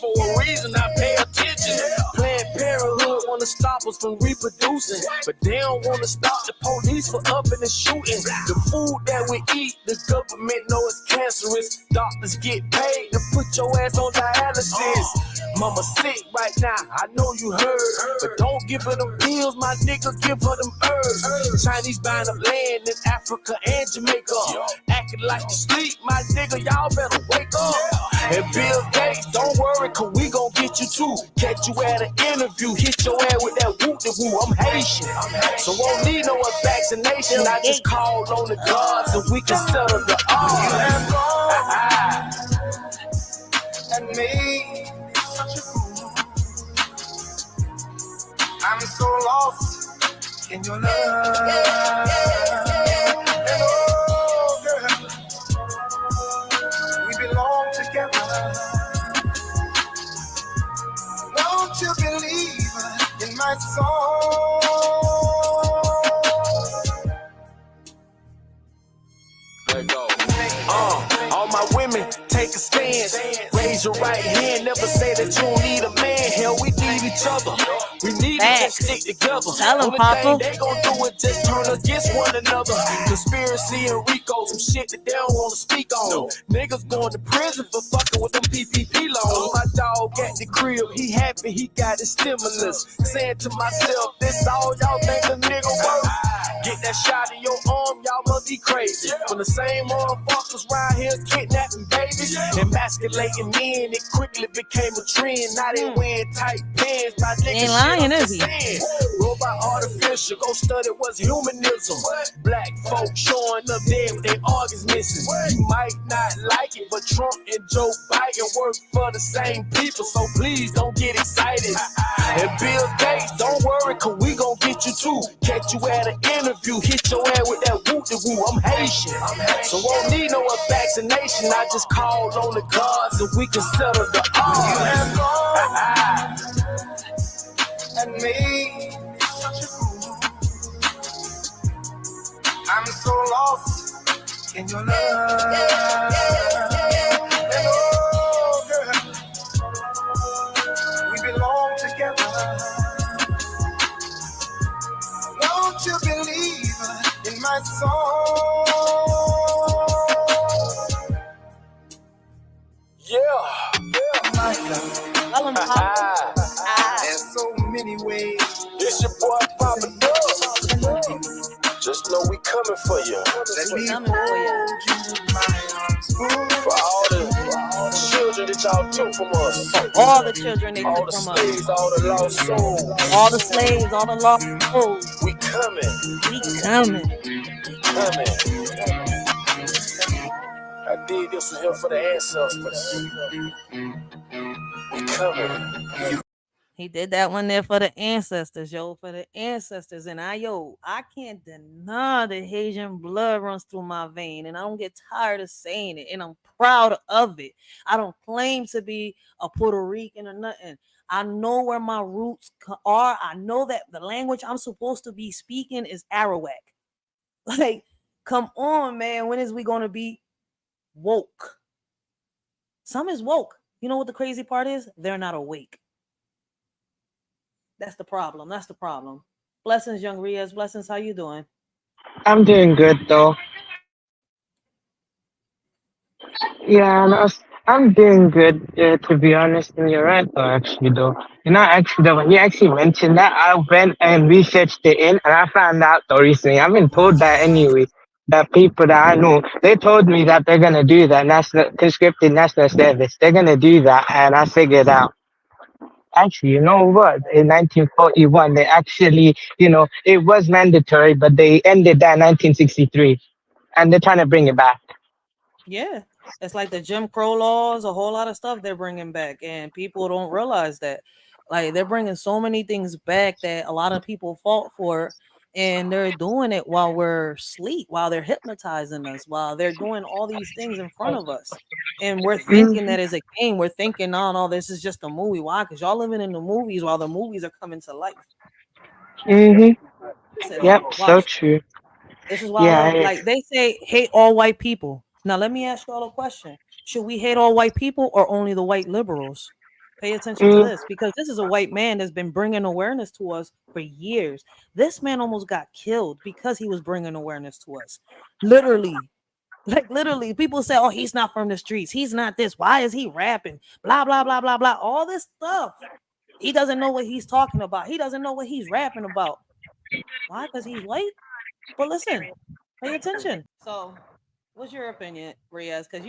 for a reason. I pay attention. Planned Parenthood wanna stop us from reproducing, but they don't wanna stop the police from upping and shooting. The food that we eat, the government know it's cancerous. Doctors get paid to put your ass on dialysis. Mama sick right now, I know you heard, but don't give her them pills, my nigga, give her them herbs. Chinese buying up land in Africa and Jamaica, acting like you sleep, my nigga, y'all better wake up. And Bill Gates, don't worry, cause we gon' get you too. Catch you at an interview, hit your ass with that whoop-de-woo. I'm Haitian, so won't need no vaccination. I just called on the gods and we can settle the argument. And me, such a fool. I'm so lost in your love. And oh, girl, we belong together. Won't you believe in my song? Let go. All my women, take a stand. Raise your right hand, never say that you don't need a man. Hell, we need each other. We need to stick together. Tell them, Papa. They gon' do it, just turn against one another. Conspiracy and RICO, some shit that they don't wanna speak on. Niggas going to prison for fucking with them PPP loans. My dog at the crib, he happy, he got his stimulus. Saying to myself, this all y'all think a nigga worth? Get that shot in your arm, y'all must be crazy. When the same motherfuckers round here kidnapping babies, emasculating men, it quickly became a trend. Now they wearing tight pants, my niggas ain't lying, is he? Robot artificial, go study what's humanism. Black folks showing up dead with their organs missing. You might not like it, but Trump and Joe Biden work for the same people, so please don't get excited. And Bill Gates, don't worry, cause we gon' get you too. Catch you at an interview, hit your ass with that whoop-de-woo. I'm Haitian, so won't need no vaccination. I just called on the gods and we can settle the argument. And me, such a fool. I'm so lost in your love. And oh, girl, we belong together. Won't you believe in my song? My love. Tell them, Papa. There's so many ways. It's your boy Papa Dub. Just know we coming for you. Let me hold you in my arms. For all the children that y'all took from us. All the children they all took the from slaves, us. all the lost souls. All the slaves, all the lost souls. We coming. We coming. Coming. I did this one here for the ancestors. We coming. He did that one there for the ancestors, yo, for the ancestors. And I can't deny the Haitian blood runs through my vein, and I don't get tired of saying it, and I'm proud of it. I don't claim to be a Puerto Rican or nothing. I know where my roots are. I know that the language I'm supposed to be speaking is Arawak. Like, come on, man. When is we going to be woke? Some is woke. You know what the crazy part is? They're not awake. That's the problem. That's the problem. Blessings, young Riaz. Blessings. How you doing? I'm doing good though. Yeah, and I'm doing good to be honest. And you're right though, actually though. You know, actually though, when you actually mentioned that, I went and researched it in, and I found out though recently. I've been told that anyway. That people that I know, they told me that they're gonna do that conscripted national service. They're gonna do that, and I figured out. Actually, you know what? In 1941, they actually, it was mandatory, but they ended that in 1963, and they're trying to bring it back. Yeah. It's like the Jim Crow laws, a whole lot of stuff they're bringing back, and people don't realize that. Like, they're bringing so many things back that a lot of people fought for, and they're doing it while we're asleep, while they're hypnotizing us, while they're doing all these things in front of us. And we're thinking that is a game. We're thinking, no, this is just a movie. Why? Because y'all living in the movies while the movies are coming to life. Yep, so true. This is why like they say hate all white people. Now let me ask y'all a question. Should we hate all white people or only the white liberals? Pay attention to Mm, this because this is a white man that's been bringing awareness to us for years. This man almost got killed because he was bringing awareness to us. Literally, like literally, people say, "Oh, he's not from the streets. He's not this. Why is he rapping? Blah blah blah blah blah. All this stuff. He doesn't know what he's talking about. He doesn't know what he's rapping about. Why? Because he's white. But listen, pay attention. So, what's your opinion, Riaz? Because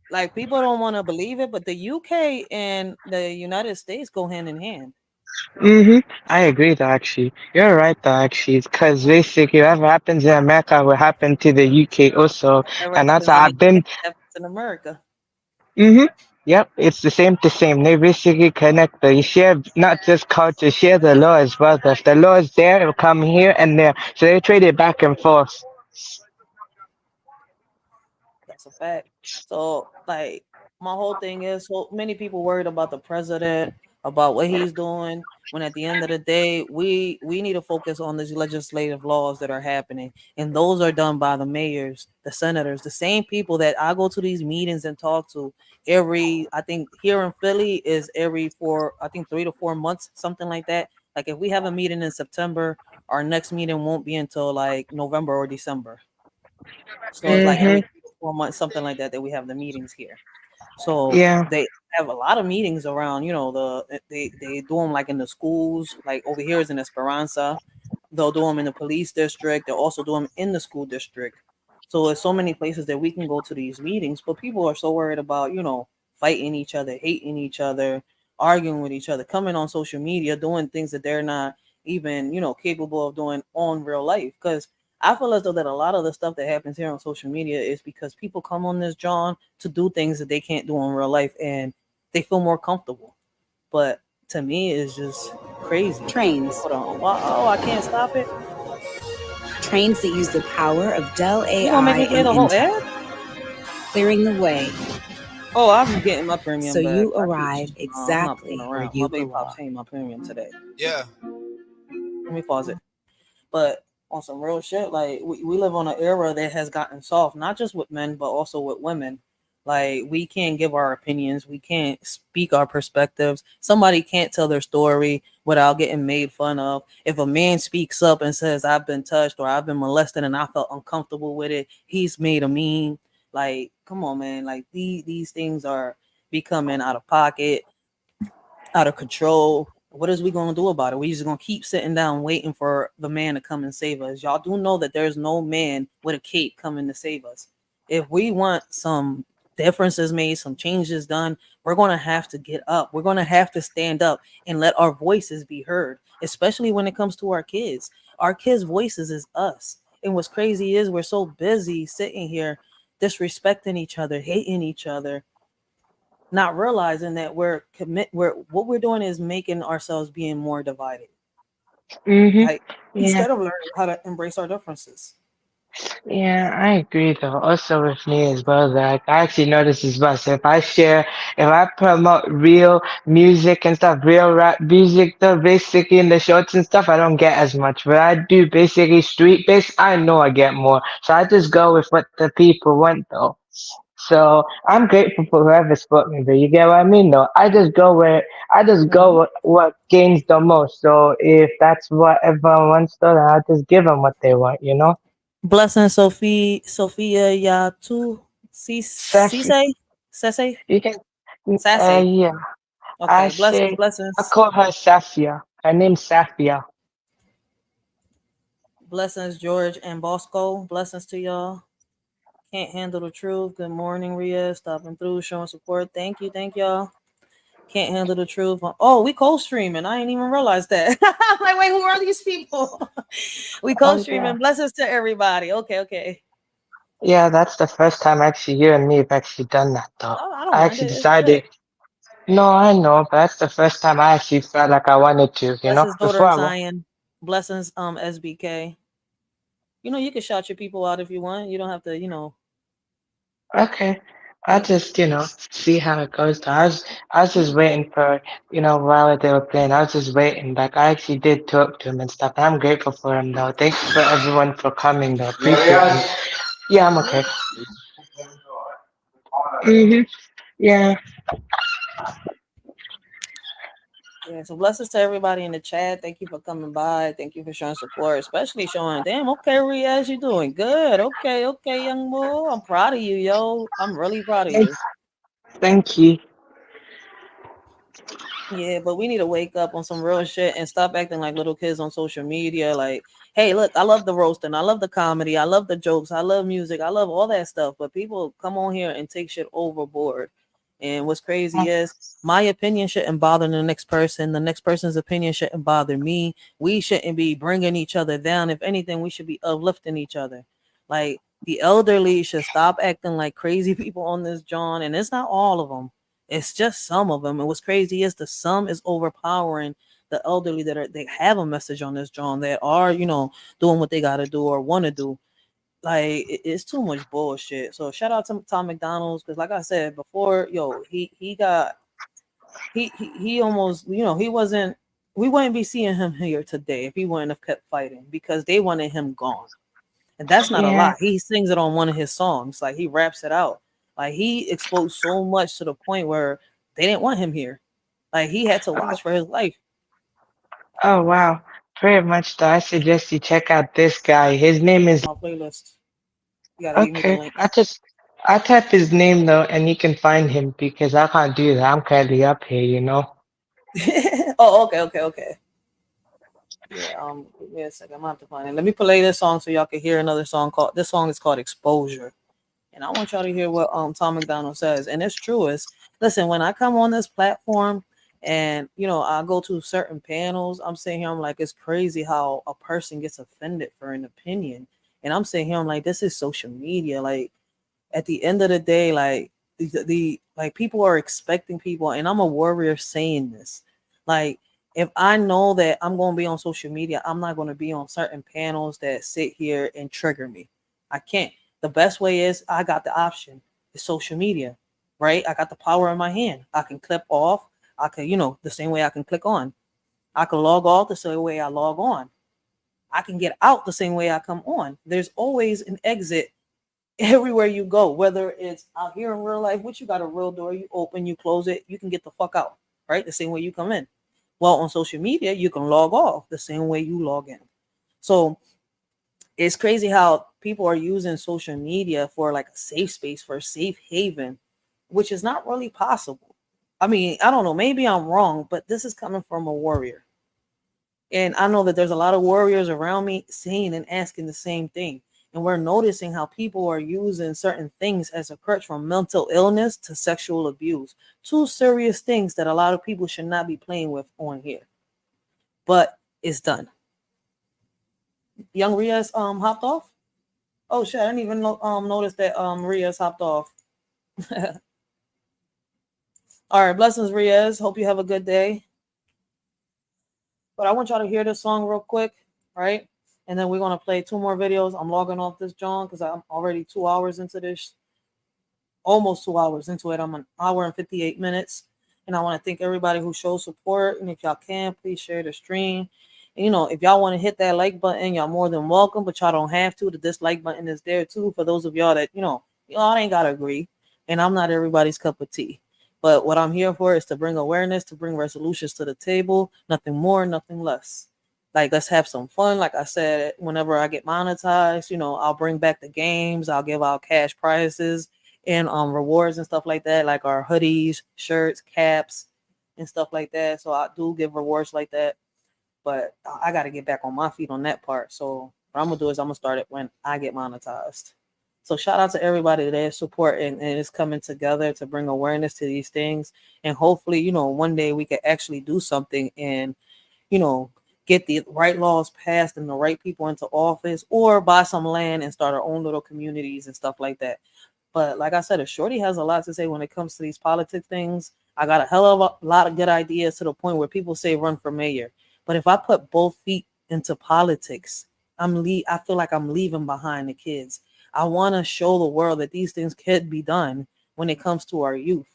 like people don't want to believe it, but the UK and the United States go hand in hand. mm-hmm. I agree though, actually. You're right though, actually. Because basically whatever happens in America will happen to the UK also. Whatever And that's happens how in the I've been. UK happens in America. Mm-hmm. Yep, it's the same. They basically connect. They share not just culture, share the law as well. If the law is there, it will come here and there. So they trade it back and forth. That's a fact. So, like, my whole thing is so many people worried about the president, about what he's doing. When at the end of the day, we need to focus on these legislative laws that are happening, and those are done by the mayors, the senators, the same people that I go to these meetings and talk to every. I think here in Philly is every four, I think 3 to 4 months, something like that. Like if we have a meeting in September, our next meeting won't be until like November or December. So it's like every Mm-hmm. 3 to 4 months, something like that, that we have the meetings here. So Yeah. they have a lot of meetings around, they do them like in the schools, like over here is in Esperanza. They'll do them in the police district. They'll also do them in the school district. So there's so many places that we can go to these meetings, but people are so worried about, fighting each other, hating each other, arguing with each other, coming on social media, doing things that they're not even, capable of doing on real life. Because I feel as though that a lot of the stuff that happens here on social media is because people come on this John to do things that they can't do in real life and they feel more comfortable. But to me, it's just crazy. Trains. Hold on. Oh, I can't stop it. Trains that use the power of Dell You gonna make AI me hear and the whole Intel, ad? clearing the way Oh, I'm getting my premium so back. you I keep, arrive I'm not exactly fooling where around. you My baby pops belong. paying my premium today. Yeah. Let me pause it. But on some real shit, like we live on an era that has gotten soft, not just with men, but also with women. Like we can't give our opinions, we can't speak our perspectives. Somebody can't tell their story without getting made fun of. If a man speaks up and says, I've been touched or I've been molested and I felt uncomfortable with it, he's made a meme. Like, come on, man. Like these things are becoming out of pocket, out of control. What is we gonna do about it? We just gonna keep sitting down waiting for the man to come and save us. Y'all do know that there's no man with a cape coming to save us. If we want some differences made, some changes done, we're gonna have to get up. We're gonna have to stand up and let our voices be heard, especially when it comes to our kids. Our kids' voices is us. And what's crazy is we're so busy sitting here disrespecting each other, hating each other, not realizing that we're what we're doing is making ourselves being more divided. Mm-hmm. Like Yeah. instead of learning how to embrace our differences. Yeah, I agree though. Also with me as well, like I actually notice as well. So if I promote real music and stuff, real rap music though, basically in the shorts and stuff, I don't get as much. But I do basically street bass, I know I get more. So I just go with what the people want though. So I'm grateful for whoever spoke me, but you get what I mean though. I just Mhm. go with what gains the most. So if that's what everyone wants though, then I'll just give them what they want, you know? Blessing Sophia Yatu Seth, Sese you can, Sase. yeah, I Okay, say, I blessings, call her Safia. Her name's Safia. blessings, George and Bosco. Blessings to y'all. Can't handle the truth. Good morning, Ria. Stopping through, showing support. Thank y'all. Can't handle the truth. Oh, we co-streaming. I ain't even realized that. I'm like, wait, who are these people? We Oh yeah, co-streaming. Blessings to everybody. Okay. yeah. That's the first time actually you and me have actually done that though. Oh, I don't I mind actually it. It's good. decided. No, I know, but that's the first time I actually felt like I wanted to. You know, Blessings, daughter before of I wa- Zion. Blessings, SBK. You can shout your people out if you want. You don't have to. Okay, I Yeah. just see how it goes. I was just waiting for while they were playing. I was just waiting. Like I actually did talk to him and stuff. I'm grateful for him though. Thanks for everyone for coming though. Appreciate it. Yeah, I'm Yeah. okay. Hmm. Yeah. Yeah, so blessings to everybody in the chat. Thank you for coming by. Thank you for showing support, especially showing. Damn, okay, Riaz, you doing good. Okay, okay, young boy. I'm proud of you, yo. I'm really proud of you. Thank you. Yeah, but we need to wake up on some real shit and stop acting like little kids on social media. Like, hey, look, I love the roasting, I love the comedy, I love the jokes, I love music, I love all that stuff. But people come on here and take shit overboard. And what's crazy is my opinion shouldn't bother the next person. The next person's opinion shouldn't bother me. We shouldn't be bringing each other down. If anything, we should be uplifting each other. Like the elderly should stop acting like crazy people on this John. And it's not all of them. It's just some of them. And what's crazy is the sum is overpowering the elderly they have a message on this John that are, doing what they gotta do or want to do. Like it's too much bullshit. So shout out to Tom McDonald's because, like I said before, yo, he almost, he wasn't. We wouldn't be seeing him here today if he wouldn't have kept fighting because they wanted him gone. And that's not a Yeah. lie. He sings it on one of his songs. Like he raps it out. Like he exposed so much to the point where they didn't want him here. Like he had to watch for his life. Oh wow. Very much though. I suggest you check out this guy. His name is My playlist. You gotta give me the okay. link. I type his name though and you can find him because I can't do that. I'm currently up here, you know. Oh, okay. Yeah, give me a second. I'm gonna have to find it. Let me play this song so y'all can hear another song called. This song is called Exposure, and I want y'all to hear what Tom McDonald says. And it's true. Is listen, when I come on this platform, and I go to certain panels, I'm sitting here. I'm like, it's crazy how a person gets offended for an opinion, and I'm sitting here. I'm like, this is social media. Like at the end of the day, like the like people are expecting people, and I'm a warrior saying this. Like if I know that I'm going to be on social media, I'm not going to be on certain panels that sit here and trigger me. I can't. The best way is I got the option. It's social media, right? I got the power in my hand. I can clip off. I can, the same way I can click on. I can log off the same way I log on. I can get out the same way I come on. There's always an exit everywhere you go, whether it's out here in real life, which you got a real door, you open, you close it, you can get the fuck out, right? The same way you come in. Well, on social media, you can log off the same way you log in. So it's crazy how people are using social media for like a safe space, for a safe haven, which is not really possible. I mean, I don't know, maybe I'm wrong, but this is coming from a warrior. And I know that there's a lot of warriors around me saying and asking the same thing. And we're noticing how people are using certain things as a crutch, from mental illness to sexual abuse. Two serious things that a lot of people should not be playing with on here. But it's done. Young Riaz hopped off. Oh shit, I didn't even notice that Riaz hopped off. All right, blessings, Riaz. Hope you have a good day. But I want y'all to hear this song real quick, right? And then we're gonna play 2 more videos. I'm logging off this John because I'm already 2 hours into this, almost 2 hours into it. I'm an hour and 58 minutes, and I want to thank everybody who shows support. And if y'all can, please share the stream. And, if y'all want to hit that like button, y'all more than welcome, but y'all don't have to. The dislike button is there too for those of y'all that y'all ain't gotta agree. And I'm not everybody's cup of tea. But what I'm here for is to bring awareness, to bring resolutions to the table. Nothing more, nothing less. Like, let's have some fun. Like I said, whenever I get monetized, I'll bring back the games. I'll give out cash prizes and rewards and stuff like that, like our hoodies, shirts, caps, and stuff like that. So I do give rewards like that. But I got to get back on my feet on that part. So what I'm going to do is I'm going to start it when I get monetized. So shout out to everybody that is supporting and is coming together to bring awareness to these things. And hopefully, one day we can actually do something and, get the right laws passed and the right people into office, or buy some land and start our own little communities and stuff like that. But like I said, if Shorty has a lot to say when it comes to these politics things, I got a hell of a lot of good ideas to the point where people say run for mayor. But if I put both feet into politics, I feel like I'm leaving behind the kids. I want to show the world that these things could be done when it comes to our youth.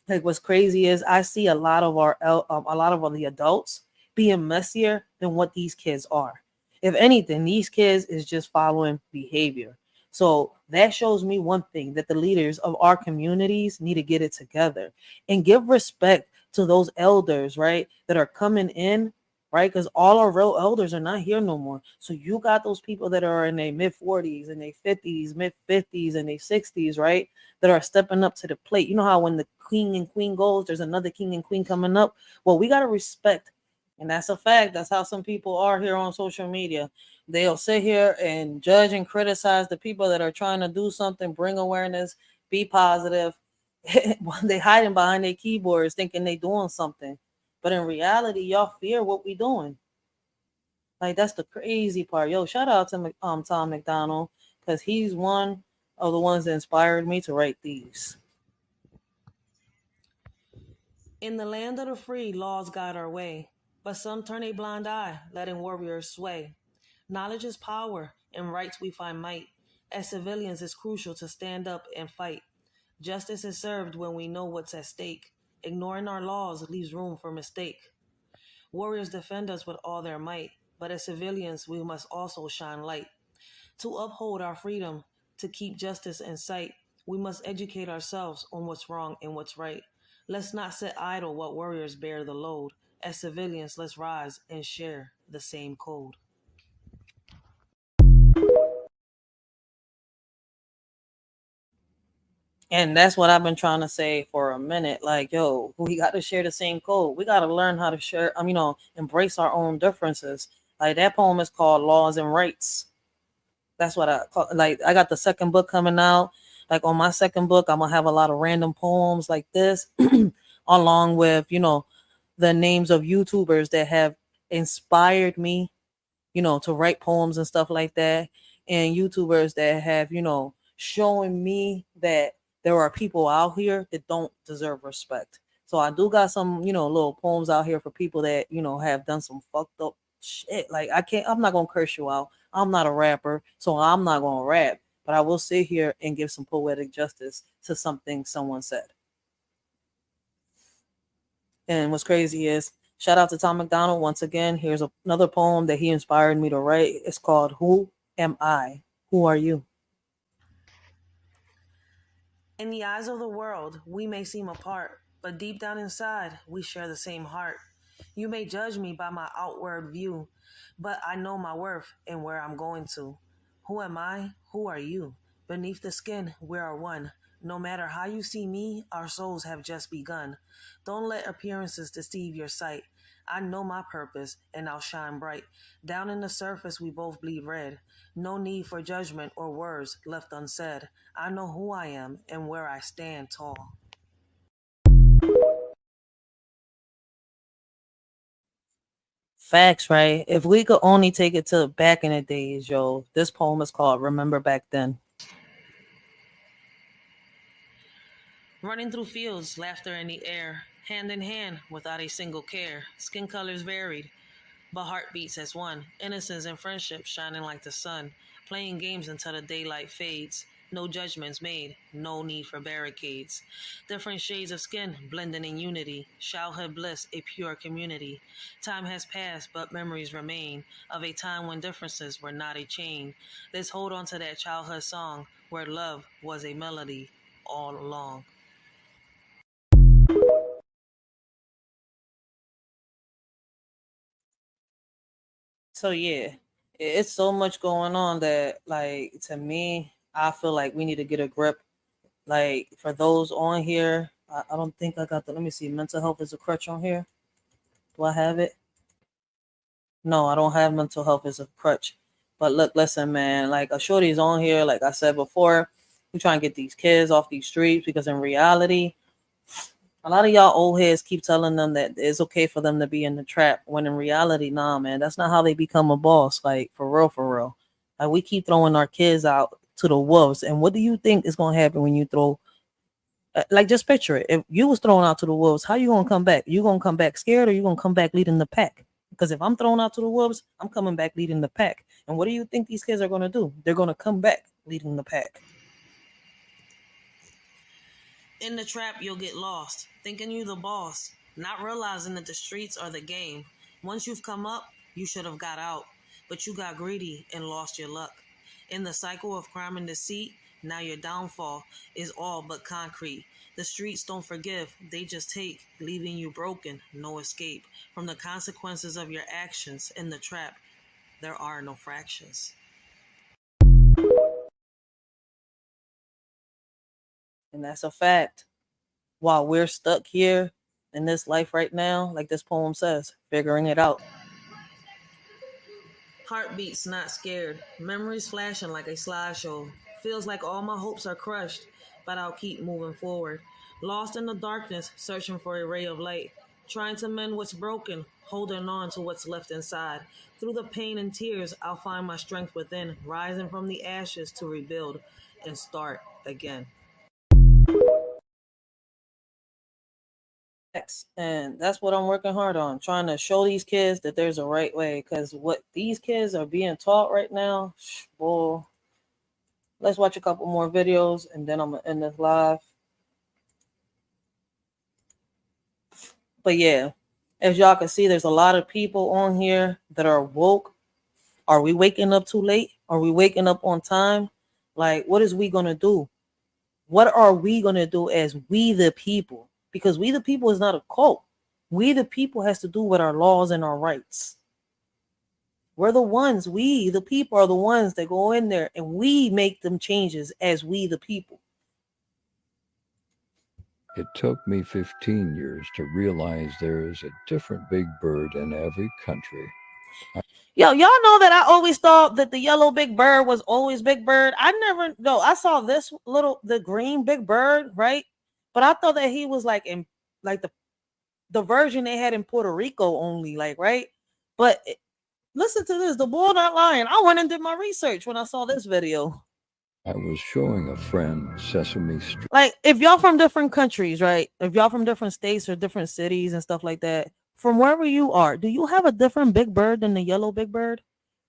Like what's crazy is I see a lot of the adults being messier than what these kids are. If anything, these kids is just following behavior. So that shows me one thing, that the leaders of our communities need to get it together and give respect to those elders, right, that are coming in, right? Because all our real elders are not here no more. So you got those people that are in their mid 40s and their 50s, mid 50s, and their 60s, right? That are stepping up to the plate. You know how when the king and queen goes, there's another king and queen coming up. Well, we got to respect. And that's a fact. That's how some people are here on social media. They'll sit here and judge and criticize the people that are trying to do something, bring awareness, be positive. They hiding behind their keyboards thinking they doing something. But in reality, y'all fear what we doing. Like, that's the crazy part. Yo, shout out to Tom McDonald, because he's one of the ones that inspired me to write these. In the land of the free, laws guide our way, but some turn a blind eye, letting warriors sway. Knowledge is power, and rights we find might. As civilians, it's crucial to stand up and fight. Justice is served when we know what's at stake. Ignoring our laws leaves room for mistake. Warriors defend us with all their might, but as civilians, we must also shine light. To uphold our freedom, to keep justice in sight, we must educate ourselves on what's wrong and what's right. Let's not sit idle while warriors bear the load. As civilians, let's rise and share the same code. And that's what I've been trying to say for a minute. Like, yo, we got to share the same code. We got to learn how to share, embrace our own differences. Like, that poem is called Laws and Rights. That's what I call, like, I got the second book coming out. Like, on my second book, I'm going to have a lot of random poems like this, along with, the names of YouTubers that have inspired me, to write poems and stuff like that. And YouTubers that have, showing me that there are people out here that don't deserve respect. So I do got some, little poems out here for people that, have done some fucked up shit. Like, I'm not going to curse you out. I'm not a rapper, so I'm not going to rap. But I will sit here and give some poetic justice to something someone said. And what's crazy is, shout out to Tom McDonald once again. Here's another poem that he inspired me to write. It's called Who Am I? Who Are You? In the eyes of the world, we may seem apart, but deep down inside, we share the same heart. You may judge me by my outward view, but I know my worth and where I'm going to. Who am I? Who are you? Beneath the skin, we are one. No matter how you see me, our souls have just begun. Don't let appearances deceive your sight. I know my purpose, and I'll shine bright. Down in the surface, we both bleed red. No need for judgment or words left unsaid. I know who I am and where I stand tall. Facts, right? If we could only take it to back in the days, yo, this poem is called Remember Back Then. Running through fields, laughter in the air, hand in hand without a single care. Skin colors varied, but heartbeats as one. Innocence and friendship shining like the sun. Playing games until the daylight fades. No judgments made, no need for barricades. Different shades of skin blending in unity. Childhood bliss, a pure community. Time has passed, but memories remain of a time when differences were not a chain. Let's hold on to that childhood song where love was a melody all along. So yeah, it's so much going on that, like, to me, I feel like we need to get a grip. Like, for those on here, I don't think I got the, let me see, mental health is a crutch on here. Do I have it? No, I don't have mental health as a crutch. But look, listen, man, like, a shorty's on here, like I said before, we try and get these kids off these streets, because in reality, a lot of y'all old heads keep telling them that it's okay for them to be in the trap, when in reality, nah, man, that's not how they become a boss. Like, for real, for real. Like, we keep throwing our kids out to the wolves. And what do you think is going to happen when you throw, like, just picture it. If you was thrown out to the wolves, how you going to come back? You going to come back scared, or you going to come back leading the pack? Because if I'm thrown out to the wolves, I'm coming back leading the pack. And what do you think these kids are going to do? They're going to come back leading the pack. In the trap, you'll get lost, thinking you the boss, not realizing that the streets are the game. Once you've come up, you should have got out, but you got greedy and lost your luck. In the cycle of crime and deceit, Now your downfall is all but concrete. The streets don't forgive, they just take, leaving you broken, no escape. From the consequences of your actions in the trap, there are no fractions. And that's a fact. While we're stuck here in this life right now, like this poem says, figuring it out. Heartbeats not scared, memories flashing like a slideshow. Feels like all my hopes are crushed, but I'll keep moving forward. Lost in the darkness, searching for a ray of light. Trying to mend what's broken, holding on to what's left inside. Through the pain and tears, I'll find my strength within, rising from the ashes to rebuild and start again. And that's what I'm working hard on, trying to show these kids that there's a right way, because what these kids are being taught right now, boy. Let's watch a couple more videos and then I'm gonna end this live. But yeah, as y'all can see, there's a lot of people on here that are woke. Are we waking up too late? Are we waking up on time? Like, what is we gonna do? What are we gonna do as we the people? Because we the people is not a cult. We the people has to do with our laws and our rights. We're the ones, we the people are the ones that go in there and we make them changes as we the people. It took me 15 years to realize there is a different big bird in every country. Yo, y'all know that I always thought that the yellow big bird was always Big Bird. I never, no, I saw this the green big bird, right? But I thought that he was like in like the version they had in Puerto Rico only, like, right? But listen to this, the bull not lying. I went and did my research when I saw this video. I was showing a friend Sesame Street. Like, if y'all from different countries, right? If y'all from different states or different cities and stuff like that, from wherever you are, do you have a different big bird than the yellow big bird?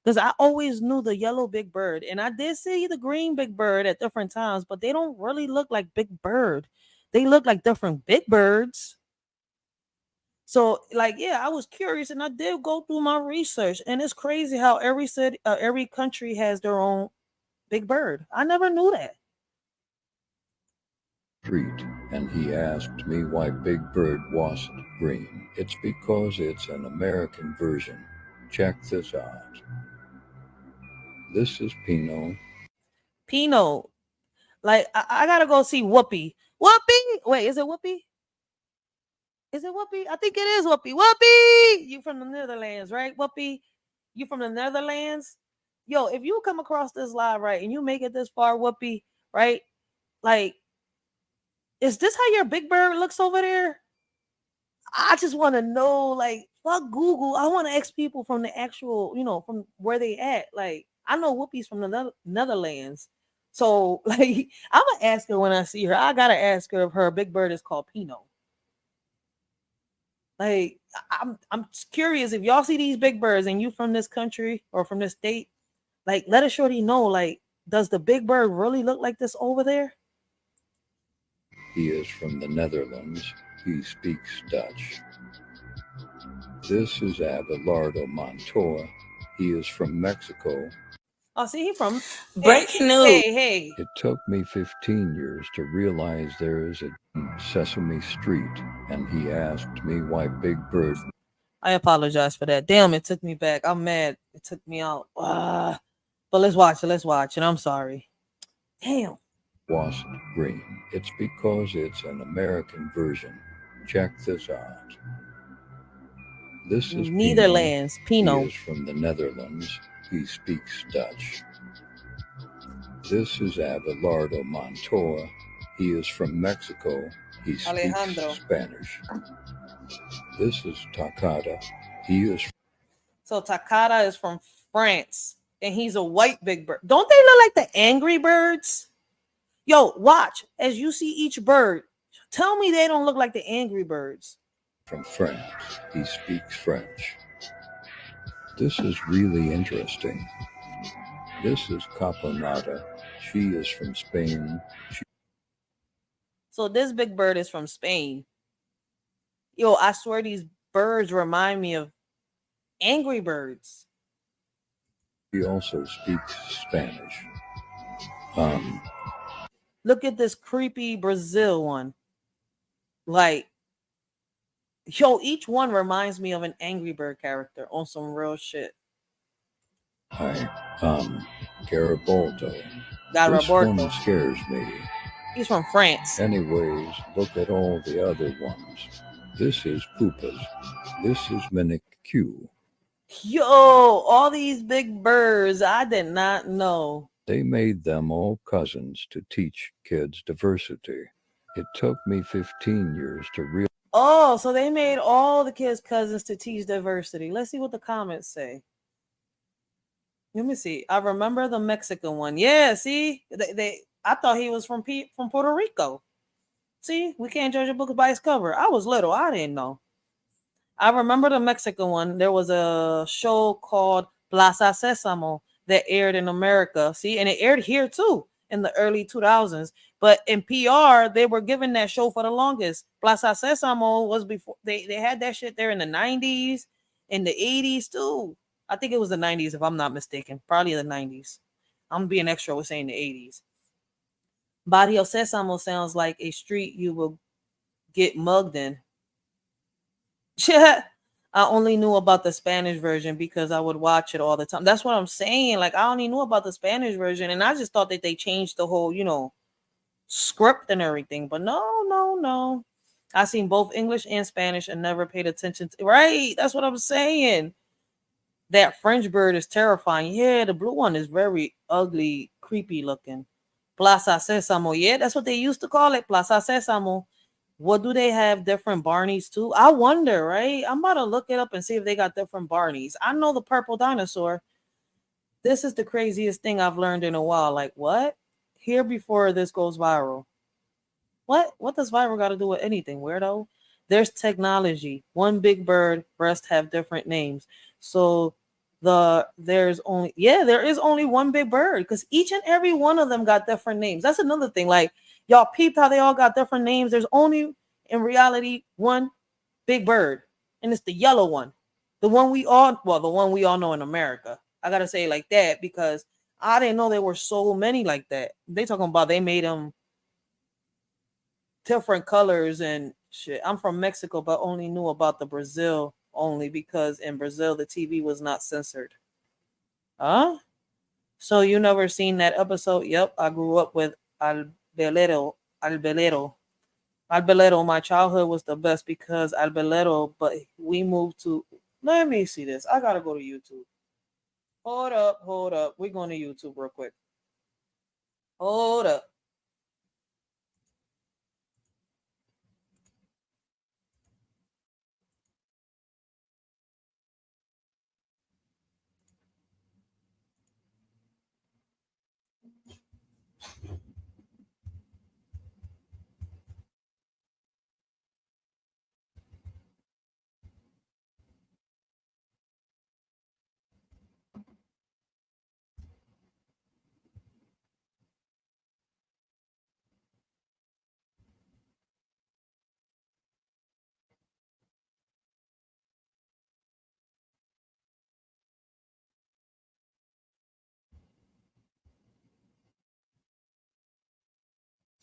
Because I always knew the yellow big bird, and I did see the green big bird at different times, but they don't really look like Big Bird. They look like different big birds. So, like, yeah, I was curious, and I did go through my research, and it's crazy how every city, every country has their own big bird. I never knew that. Street, and he asked me why Big Bird wasn't green. It's because it's an American version. Check this out. This is Pinot. Pinot. Like, I gotta go see Whoopi. Whoopi! Wait, is it Whoopi? Is it Whoopi? I think it is Whoopi. Whoopi! You from the Netherlands, right? Whoopi, you from the Netherlands? Yo, if you come across this live, right, and you make it this far, Whoopi, right? Like, is this how your big bird looks over there? I just want to know, like, fuck Google. I want to ask people from the actual, from where they at. Like, I know Whoopi's from the Netherlands. So, like, I'm going to ask her when I see her. I got to ask her if her big bird is called Pinot. Like, I'm curious if y'all see these big birds and you from this country or from this state, like, let a shorty know, like, does the big bird really look like this over there? He is from the Netherlands. He speaks Dutch. This is Abelardo Montoya. He is from Mexico. Oh, see, he from Breaking news. Hey. It took me 15 years to realize there is a Sesame Street, and he asked me why Big Bird. I apologize for that. Damn, it took me back. I'm mad. It took me out. But let's watch it. And I'm sorry. Damn. Wasn't green. It's because it's an American version. Check this out. This is Netherlands. Pinot. He is from the Netherlands. He speaks Dutch. This is Abelardo Montoya. He is from Mexico. He speaks Alejandro. Spanish. This is Takada. He is. So Takada is from France, and he's a white big bird. Don't they look like the Angry Birds? Yo, watch as you see each bird. Tell me they don't look like the Angry Birds. From France. He speaks French. This is really interesting. This is Caponata. She is from Spain. So this big bird is from Spain. Yo, I swear these birds remind me of Angry Birds. He also speaks Spanish. Look at this creepy Brazil one. Like, yo, each one reminds me of an Angry Bird character on some real shit. Hi, Garibaldo. Got This Roberto. one scares me. He's from France. Anyways, look at all the other ones. This is Koopas. This is Minic Q. Yo, all these big birds. I did not know. They made them all cousins to teach kids diversity. It took me 15 years to realize. Oh, so they made all the kids cousins to teach diversity. Let's see what the comments say. Let me see. I remember the Mexican one. Yeah, see, I thought he was from Puerto Rico. See, we can't judge a book by its cover. I was little. I didn't know. I remember the Mexican one. There was a show called Plaza Sésamo that aired in America. See, and it aired here too in the early 2000s. But in PR, they were giving that show for the longest. Plaza Sésamo was before they had that shit there in the 90s, in the 80s too. I think it was the 90s, if I'm not mistaken. Probably the 90s. I'm being extra with saying the 80s. Barrio Sésamo sounds like a street you will get mugged in. I only knew about the Spanish version because I would watch it all the time. That's what I'm saying. Like, I only knew about the Spanish version, and I just thought that they changed the whole, script and everything. But no. I seen both English and Spanish and never paid attention to. Right, that's what I'm saying. That French bird is terrifying. Yeah, the blue one is very ugly, creepy looking. Plaza Sésamo. Yeah, that's what they used to call it. Plaza Sésamo. What do they have different Barneys too? I wonder, right? I'm about to look it up and see if they got different Barneys. I know the purple dinosaur. This is the craziest thing I've learned in a while. Like, what? Here before this goes viral. What? What does viral got to do with anything, weirdo? There's technology. One big bird, rest have different names. So there is only one big bird because each and every one of them got different names. That's another thing. Like, y'all peeped how they all got different names. There's only in reality one big bird, and it's the yellow one. The one we all know in America. I gotta say it like that because I didn't know there were so many like that. They talking about they made them different colors and shit. I'm from Mexico, but only knew about the Brazil only because in Brazil the TV was not censored. Huh? So you never seen that episode? Yep, I grew up with Albelero. My childhood was the best because Albelero, but we moved to. Let me see this. I gotta go to YouTube. Hold up. We're going to YouTube real quick. Hold up.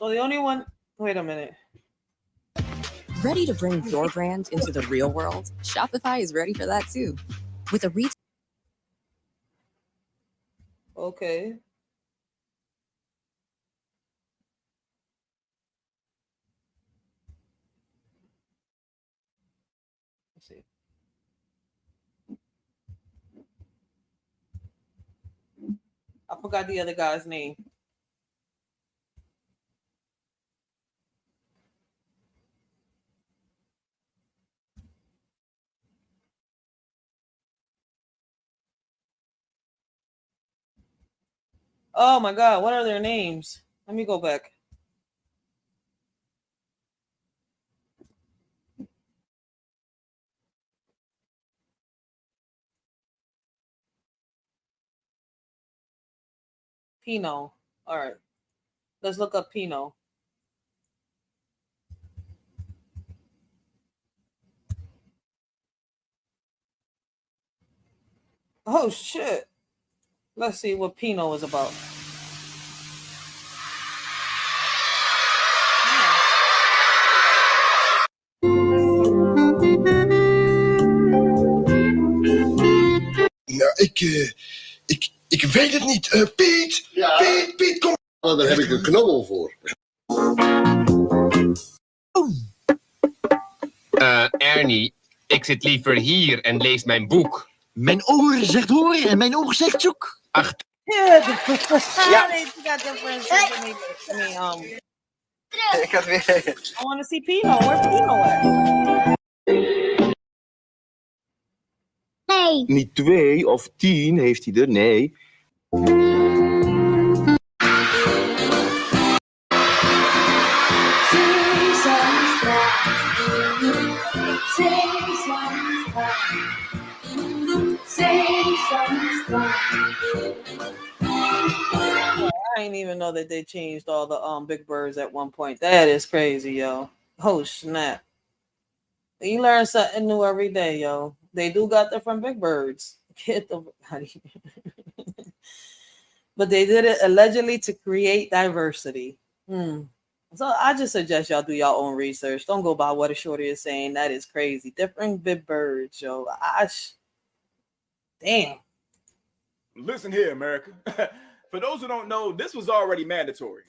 So the only one. Wait a minute. Ready to bring your brand into the real world? Shopify is ready for that too. With a retail. Okay. Let's see. I forgot the other guy's name. Oh my God, what are their names? Let me go back. Pinot. All right. Let's look up Pinot. Oh shit. Let's see what Pinot is about. Ik weet het niet. Piet! Ja. Piet, kom! Nou, daar heb ik een knobbel voor. Ernie, ik zit liever hier en lees mijn boek. Mijn oor zegt hoor en mijn oog zegt zoek. Ach, Yeah, they got different shit than me. Ik had weer... I want to see Pino. Where's Pino at? Nee. Niet 2 of 10 heeft hij er, nee. I didn't even know that they changed all the Big Birds at one point. That is crazy, yo. Oh snap! You learn something new every day, yo. They do got different Big Birds. Get the but they did it allegedly to create diversity. So I just suggest y'all do your own research. Don't go by what a shorty is saying. That is crazy. Different Big Birds, yo. Damn. Listen here, America. For those who don't know, this was already mandatory.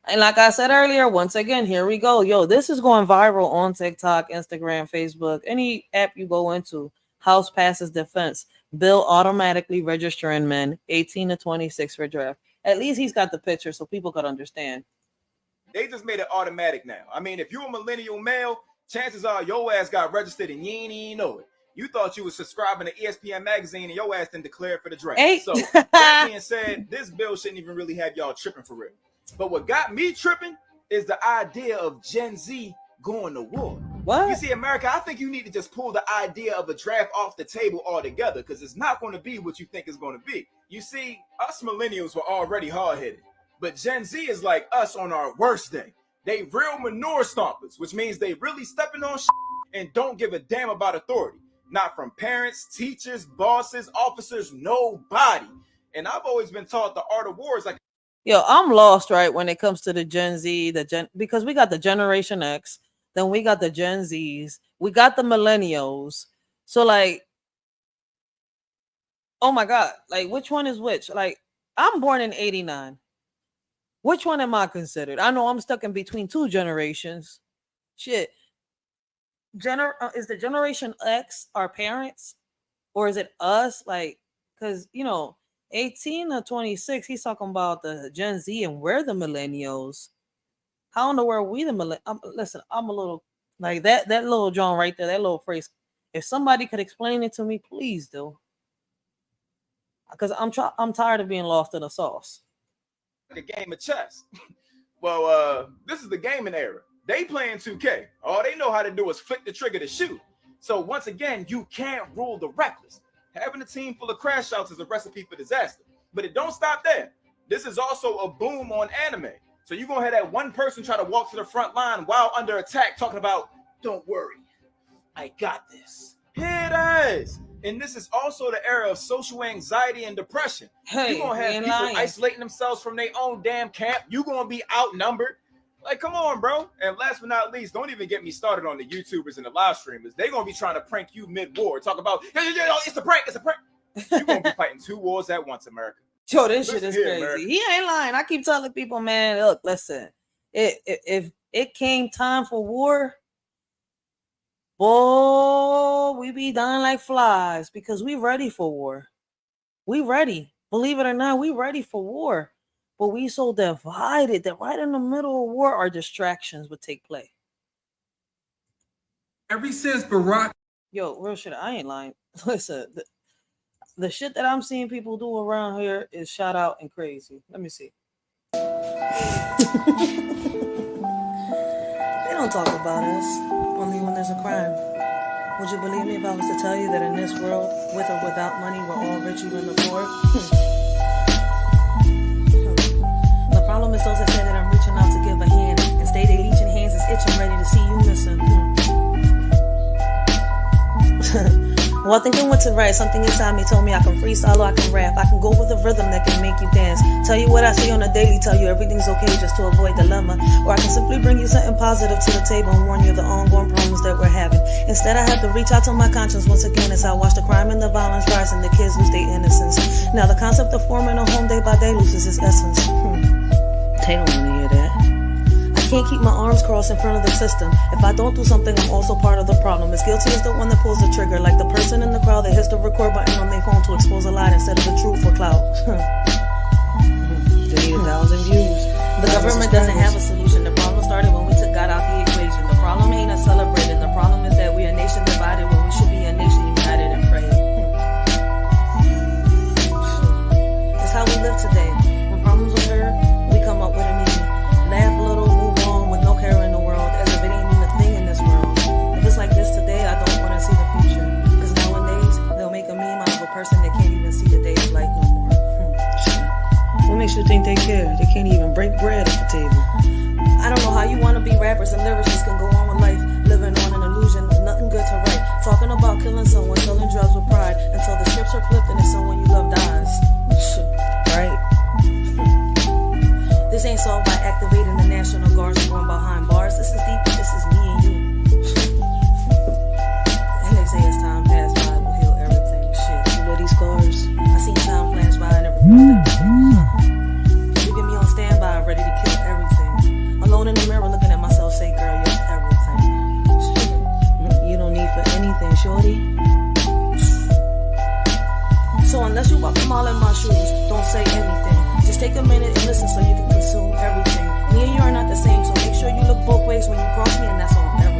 And like I said earlier, once again, here we go. Yo, this is going viral on TikTok, Instagram, Facebook, any app you go into. House passes defense. Bill automatically registering men 18 to 26 for draft. At least he's got the picture so people could understand. They just made it automatic now. I mean, if you're a millennial male, chances are your ass got registered and you ain't even know it. You thought you was subscribing to ESPN magazine and your ass didn't declare for the draft. Hey. So that being said, this bill shouldn't even really have y'all tripping for real. But what got me tripping is the idea of Gen Z going to war. What? You see, America, I think you need to just pull the idea of a draft off the table altogether because it's not going to be what you think it's going to be. You see, us millennials were already hard-headed, but Gen Z is like us on our worst day. They real manure stompers, which means they really stepping on shit and don't give a damn about authority. Not from parents, teachers, bosses, officers, nobody. And I've always been taught the art of war is like. Yo, I'm lost, right, when it comes to the Gen Z, because we got the Generation X, then we got the Gen Zs, we got the millennials. So, like, oh my God, like, which one is which? Like, I'm born in 89. Which one am I considered? I know I'm stuck in between two generations. Shit. Is the Generation X our parents? Or is it us? Like, because, 18 to 26, he's talking about the Gen Z and we're the millennials. How in the world are we the millennials? Listen, I'm a little, like, that little John right there, that little phrase. If somebody could explain it to me, please do. Because I'm tired of being lost in the sauce. A game of chess. Well, this is the gaming era. They playing 2K. All they know how to do is flick the trigger to shoot. So once again, you can't rule the reckless. Having a team full of crash outs is a recipe for disaster. But it don't stop there. This is also a boom on anime. So you're going to have that one person try to walk to the front line while under attack talking about, don't worry, I got this. Here it is. And this is also the era of social anxiety and depression. Hey, you're going to have people isolating themselves from their own damn camp. You're going to be outnumbered. Like, come on, bro. And last but not least, don't even get me started on the YouTubers and the live streamers. They're going to be trying to prank you mid-war. Talk about, it's a prank, it's a prank. You're going to be fighting two wars at once, America. Yo, this shit is crazy. America. He ain't lying. I keep telling people, man, look, listen. If it came time for war, boy, we be dying like flies because we ready for war. We ready. Believe it or not, we ready for war. But we so divided that right in the middle of war, our distractions would take place. Ever since Barack... Yo, real shit, I ain't lying. Listen, the shit that I'm seeing people do around here is shout out and crazy. Let me see. They don't talk about us, only when there's a crime. Would you believe me if I was to tell you that in this world, with or without money, we're all richer than the poor? The problem is those that say that I'm reaching out to give a hand and stay they leeching hands is itching ready to see you missing. Well, thinking what to write, something inside me told me I can freestyle or I can rap. I can go with a rhythm that can make you dance. Tell you what I see on a daily, tell you everything's okay just to avoid dilemma. Or I can simply bring you something positive to the table and warn you of the ongoing problems that we're having. Instead, I have to reach out to my conscience once again as I watch the crime and the violence rise and the kids lose their innocence. Now the concept of forming a home day by day loses its essence. They don't want to hear that. Can't keep my arms crossed in front of the system. If I don't do something, I'm also part of the problem. As guilty as the one that pulls the trigger, like the person in the crowd that hits the record button on their phone to expose a lie instead of the truth for clout. They need 1,000 views. The government doesn't have a solution. The problem started when we took God out the equation. The problem ain't us celebrating. The problem is that we a nation divided when we should be a nation united and praying. It's how we live today. When problems occur, we come up with a meaning. Laugh a little, move on with no care in the world, as if it ain't even a thing in this world. If it's like this today, I don't want to see the future. Because nowadays, they'll make a meme out of a person that can't even see the day of light no more. What makes you think they care? They can't even break bread at the table. I don't know how you want to be rappers and lyricists can go on with life, living on an illusion with nothing good to write. Talking about killing someone, selling drugs with pride, until the scripts are flipped and it's someone you love dies. Right? This ain't solved by activating the National Guards and going behind bars. This is deep, this is me and you. And they say as time passed by, we'll heal everything. Shit, you know these scars? I seen time flash by and never felt everything. You get me on standby, ready to kill everything. Alone in the mirror looking at myself, say, girl, you're everything. You don't need for anything, shorty. So unless you walk a mile in my shoes, don't say anything. Just take a minute and listen so you can consume everything. Me and you are not the same, so make sure you look both ways when you cross me, and that's on everything.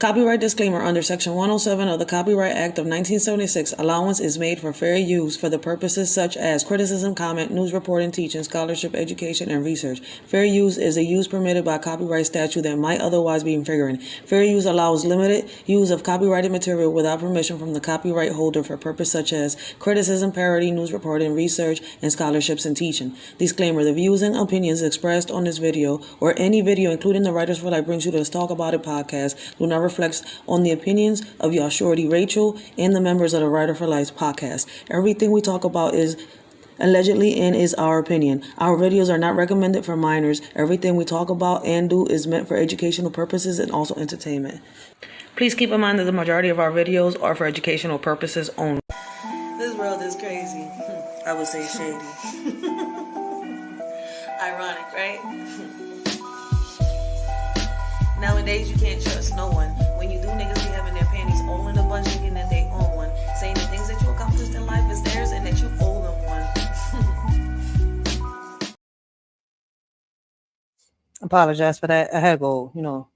Copyright disclaimer. Under Section 107 of the Copyright Act of 1976, allowance is made for fair use for the purposes such as criticism, comment, news reporting, teaching, scholarship, education, and research. Fair use is a use permitted by copyright statute that might otherwise be infringing. Fair use allows limited use of copyrighted material without permission from the copyright holder for purposes such as criticism, parody, news reporting, research, and scholarships and teaching. Disclaimer. The views and opinions expressed on this video or any video, including the Writers for Life Brings You to Let's Talk About It podcast, do not reflects on the opinions of your shorty Rachel and the members of the Writer for Life podcast. Everything we talk about is allegedly and is our opinion. Our videos are not recommended for minors. Everything we talk about and do is meant for educational purposes and also entertainment. Please keep in mind that the majority of our videos are for educational purposes only. This world is crazy. I would say shady. Ironic, right? Nowadays, you can't trust no one. When you do, niggas be having their panties all in a bunch thinking that they own one. Saying the things that you accomplished in life is theirs and that you owe them one. Apologize for that. I had to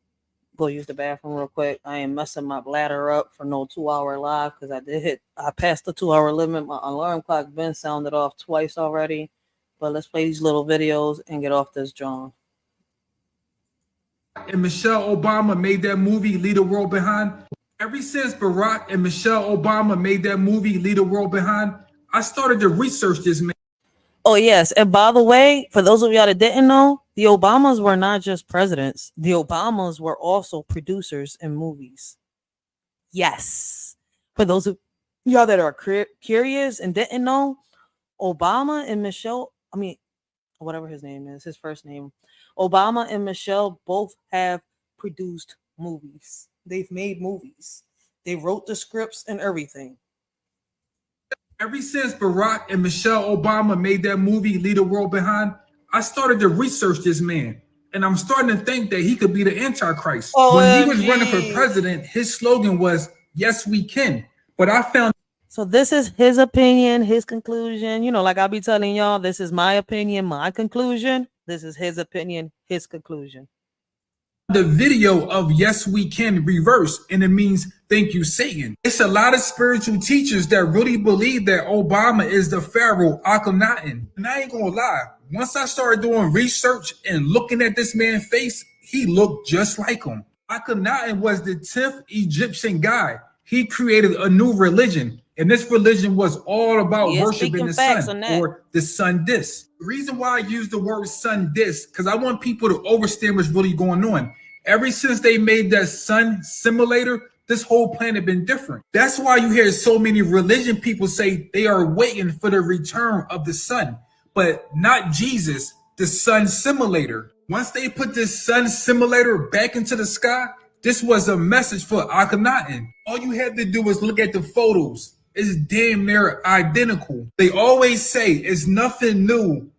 go use the bathroom real quick. I ain't messing my bladder up for no 2-hour live because I passed the 2-hour limit. My alarm clock been sounded off twice already. But let's play these little videos and get off this John. And Michelle Obama made that movie, Leave the World Behind. Ever since Barack and Michelle Obama made that movie, Leave the World Behind, I started to research this man. Oh, yes. And by the way, for those of y'all that didn't know, the Obamas were not just presidents. The Obamas were also producers in movies. Yes. For those of y'all that are curious and didn't know, Obama and Michelle, whatever his name is, his first name, Obama and Michelle both have produced movies. They've made movies. They wrote the scripts and everything. Ever since Barack and Michelle Obama made that movie, Leave the World Behind, I started to research this man. And I'm starting to think that he could be the Antichrist. When he was running for president, his slogan was, "Yes, we can." But I found... So this is his opinion, his conclusion. Like I'll be telling y'all, this is my opinion, my conclusion. This is his opinion, his conclusion. The video of "Yes, we can" reverse, and it means "Thank you, Satan." It's a lot of spiritual teachers that really believe that Obama is the Pharaoh Akhenaten. And I ain't gonna lie, once I started doing research and looking at this man's face, he looked just like him. Akhenaten was the 10th Egyptian guy. He created a new religion. And this religion was all about worshiping the sun, or the sun disk. The reason why I use the word sun disk, because I want people to understand what's really going on. Ever since they made that sun simulator, this whole planet been different. That's why you hear so many religion people say they are waiting for the return of the sun, but not Jesus, the sun simulator. Once they put this sun simulator back into the sky, this was a message for Akhenaten. All you had to do was look at the photos. It's damn near identical. They always say it's nothing new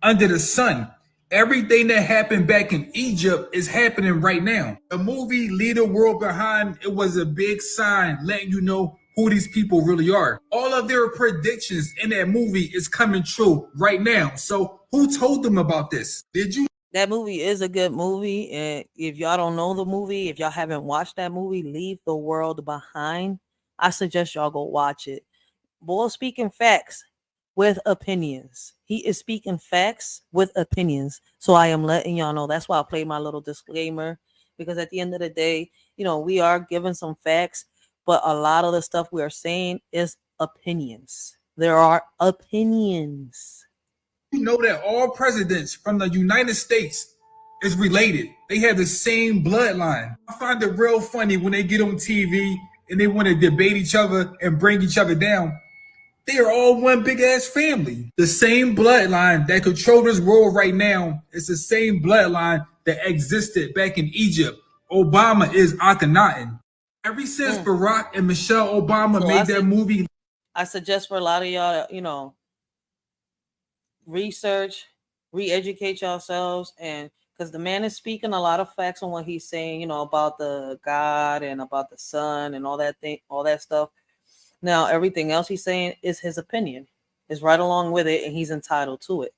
under the sun. Everything that happened back in Egypt is happening right now. The movie Leave the World Behind, it was a big sign letting you know who these people really are. All of their predictions in that movie is coming true right now. So who told them about this? Did you? That movie is a good movie. And if y'all don't know the movie, if y'all haven't watched that movie, Leave the World Behind, I suggest y'all go watch it. Boy speaking facts with opinions. He is speaking facts with opinions. So I am letting y'all know. That's why I played my little disclaimer, because at the end of the day, you know, we are giving some facts, but a lot of the stuff we are saying is opinions. There are opinions. You know that all presidents from the United States is related. They have the same bloodline. I find it real funny when they get on TV and they want to debate each other and bring each other down. They are all one big ass family. The same bloodline that controls this world right now is the same bloodline that existed back in Egypt. Obama is Akhenaten. Ever since Barack and Michelle Obama made that movie, I suggest for a lot of y'all, you know, research, re-educate yourselves, and because the man is speaking a lot of facts on what he's saying, you know, about the God and about the sun and all that thing, all that stuff. Now, everything else he's saying is his opinion. Is right along with it, and he's entitled to it.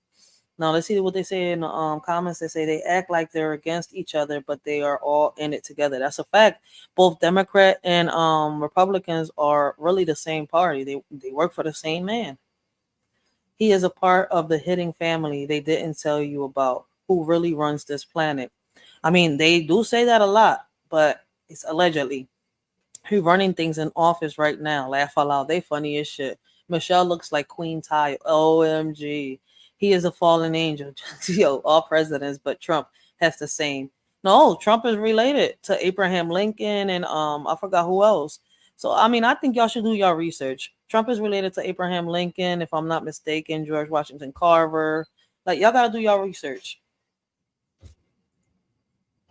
Now, let's see what they say in the comments. They say they act like they're against each other, but they are all in it together. That's a fact. Both Democrat and Republicans are really the same party. They work for the same man. He is a part of the hidden family they didn't tell you about, who really runs this planet. I mean, they do say that a lot, but it's allegedly. He's running things in office right now. Laugh out loud. They funny as shit. Michelle looks like Queen Ty. OMG. He is a fallen angel. Yo, all presidents, but Trump has the same. No, Trump is related to Abraham Lincoln and I forgot who else. So, I mean, I think y'all should do your research. Trump is related to Abraham Lincoln, if I'm not mistaken, George Washington Carver. Like, y'all got to do your research.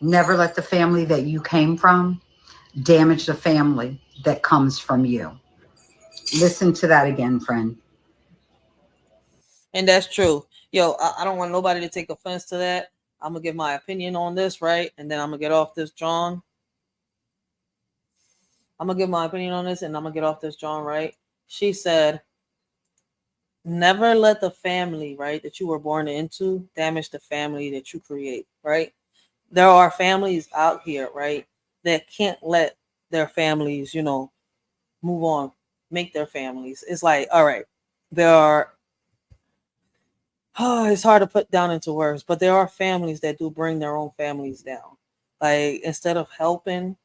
Never let the family that you came from damage the family that comes from you. Listen to that again, friend. And that's true. Yo, I don't want nobody to take offense to that. I'm going to give my opinion on this, right? And then I'm going to get off this, John. I'm going to give my opinion on this, and I'm going to get off this, John, right? She said, never let the family, right, that you were born into damage the family that you create, right? There are families out here, right, that can't let their families, you know, move on, make their families. It's like, all right, there are, it's hard to put down into words, but there are families that do bring their own families down. Like, instead of helping,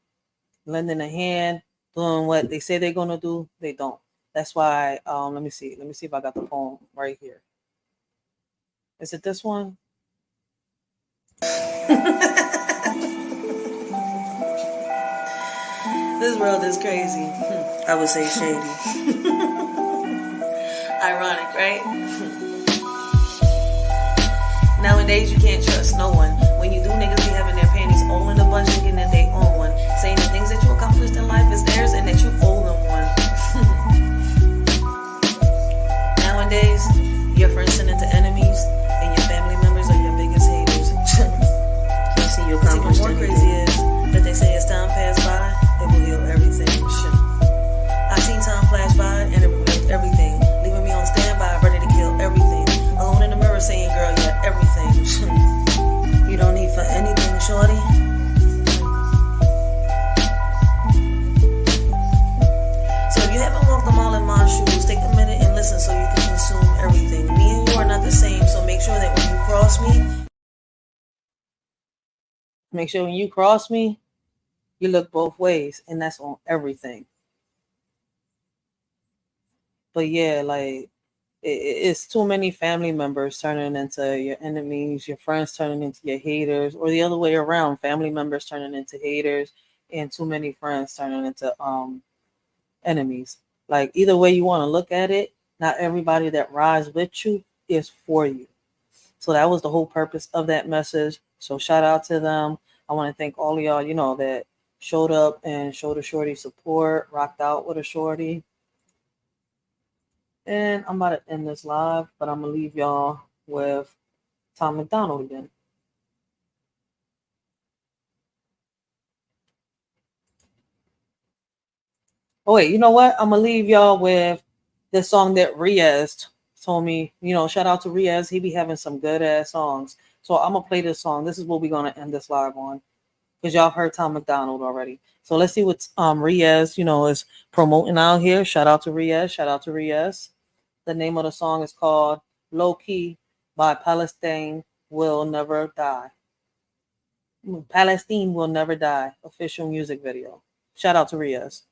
lending a hand, doing what they say they're going to do, they don't. That's why, let me see if I got the poem right here. Is it this one? This world is crazy. I would say shady. Ironic, right? Nowadays, you can't trust no one. When you do, niggas be having their panties all in a bunch and getting that they own one. Saying the things that you accomplished in life is theirs and that you owe them one. Nowadays, your friends turn into enemies and your family members are your biggest haters. You see, you accomplished more crazy is that they say as time pass by, it will heal everything. I seen time flash by and it revealed everything, leaving me on standby, ready to kill everything. Alone in the mirror saying, girl, yeah, everything. You don't need for anything, shorty. So if you haven't walked them all in my shoes, take a minute and listen so you can consume everything. Me and you are not the same, so make sure that when you cross me, you look both ways, and that's on everything. But yeah, like, It's too many family members turning into your enemies, your friends turning into your haters, or the other way around, family members turning into haters, and too many friends turning into enemies. Like either way you want to look at it, not everybody that rides with you is for you. So that was the whole purpose of that message. So shout out to them. I want to thank all of y'all, that showed up and showed a shorty support, rocked out with a shorty. And I'm about to end this live, but I'm gonna leave y'all with Tom McDonald again. Oh wait, you know what? I'm gonna leave y'all with this song that Riaz told me. Shout out to Riaz. He be having some good ass songs. So I'm gonna play this song. This is what we're gonna end this live on, because y'all heard Tom McDonald already. So let's see what Riaz, is promoting out here. Shout out to Riaz. Shout out to Riaz. The name of the song is called Low Key by Palestine Will Never Die. Palestine Will Never Die. Official music video. Shout out to Riaz.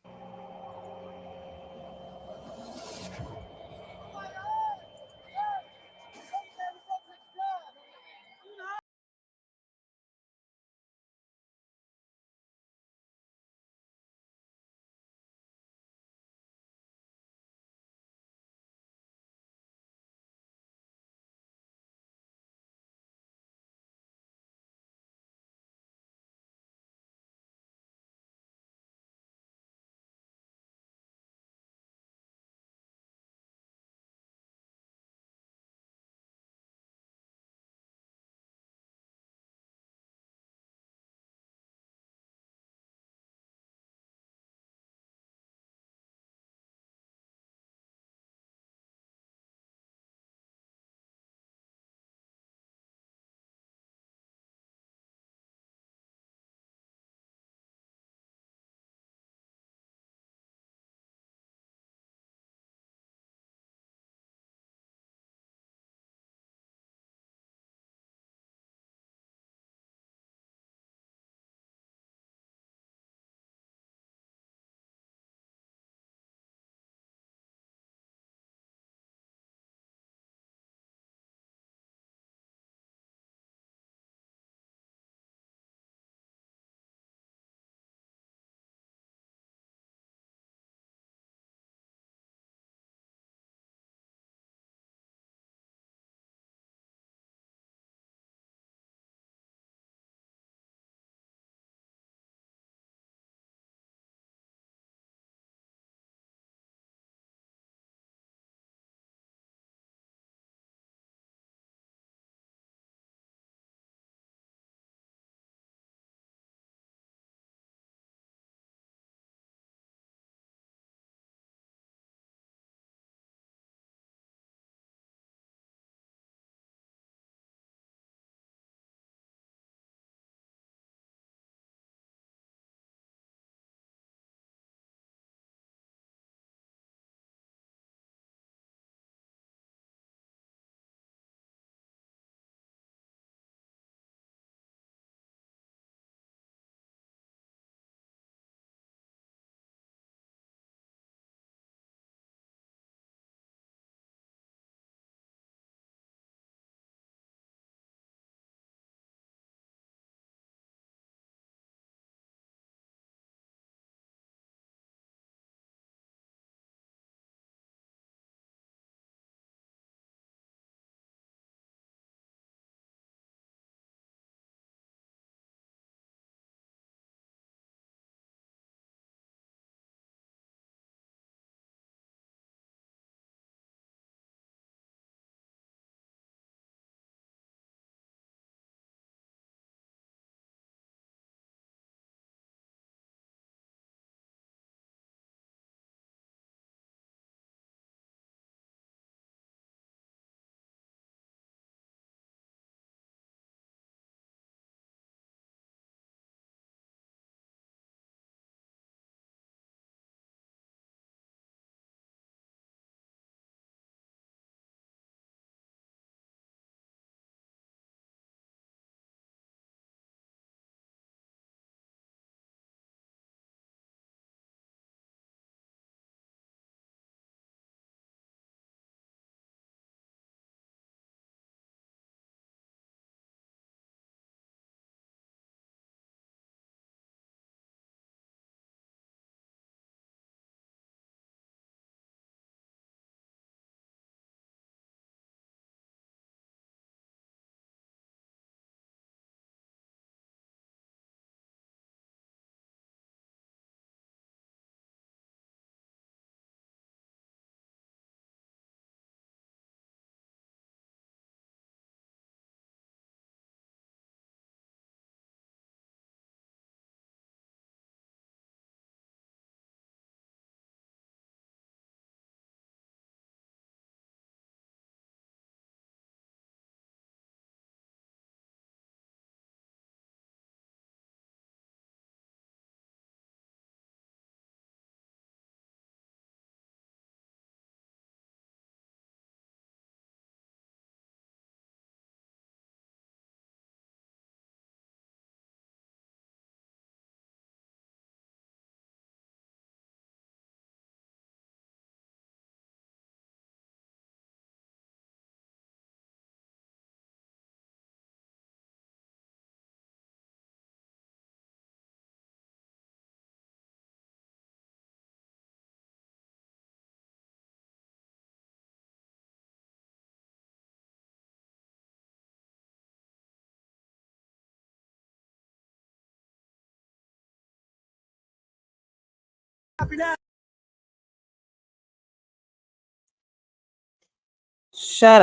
Shout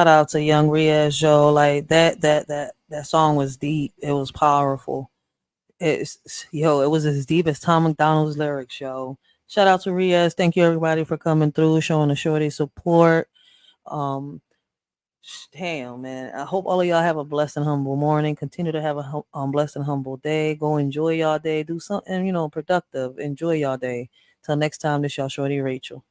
out to Young Riaz Joe. Like that song was deep. It was powerful. It was as deep as Tom McDonald's lyrics, yo. Shout out to Riaz. Thank you everybody for coming through, showing the shorty support. Damn, man. I hope all of y'all have a blessed and humble morning. Continue to have a blessed and humble day. Go enjoy y'all day. Do something, productive. Enjoy y'all day. Till next time, this y'all shorty Rachel.